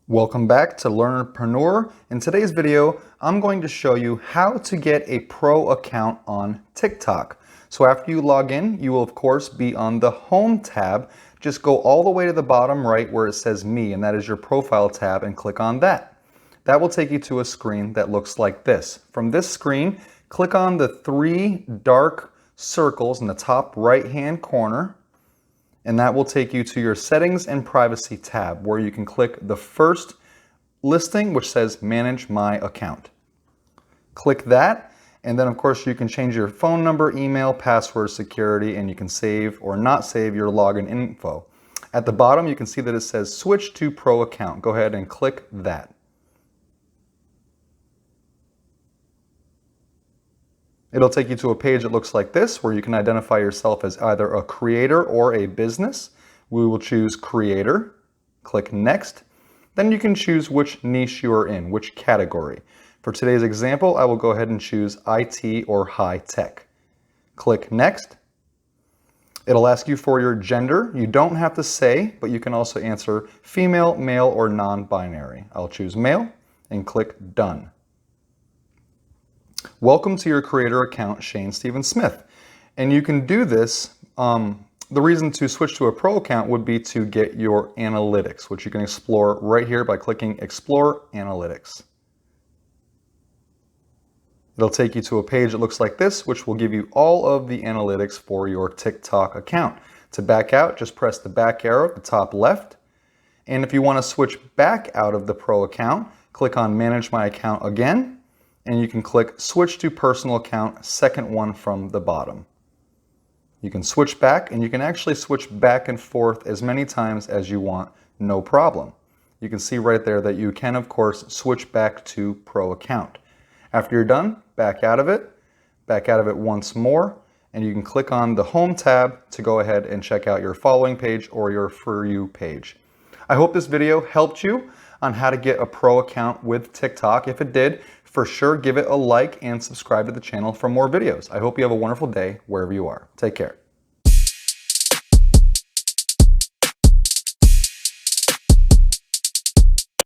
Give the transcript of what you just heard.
Welcome back to Learnerpreneur. In today's video, I'm going to show you how to get a pro account on TikTok. So after you log in, you will of course be on the Home tab. Just go all the way to the bottom right where it says Me, and that is your Profile tab, and click on that. That will take you to a screen that looks like this. From this screen, click on the three dark circles in the top right-hand corner, and that will take you to your Settings and Privacy tab, where you can click the first listing which says Manage My Account. Click that, and then of course you can change your phone number, email, password, security, and you can save or not save your login info. At the bottom you can see that it says Switch to Pro Account. Go ahead and click that. It'll take you to a page that looks like this, where you can identify yourself as either a creator or a business. We will choose creator, click next. Then you can choose which niche you are in, which category. For today's example, I will go ahead and choose IT or high tech. Click next. It'll ask you for your gender. You don't have to say, but you can also answer female, male, or non-binary. I'll choose male and click done. Welcome to your creator account, Shane Stephen Smith. And you can do this, the reason to switch to a pro account would be to get your analytics, which you can explore right here by clicking Explore Analytics. It'll take you to a page that looks like this, which will give you all of the analytics for your TikTok account. To back out, just press the back arrow at the top left. And if you want to switch back out of the pro account, click on Manage My Account again. And you can click Switch to Personal Account, second one from the bottom. You can switch back, and you can actually switch back and forth as many times as you want, no problem. You can see right there that you can, of course, switch back to Pro Account. After you're done, back out of it once more, and you can click on the Home tab to go ahead and check out your following page or your For You page. I hope this video helped you on how to get a pro account with TikTok. If it did, for sure give it a like and subscribe to the channel for more videos. I hope you have a wonderful day wherever you are. Take care.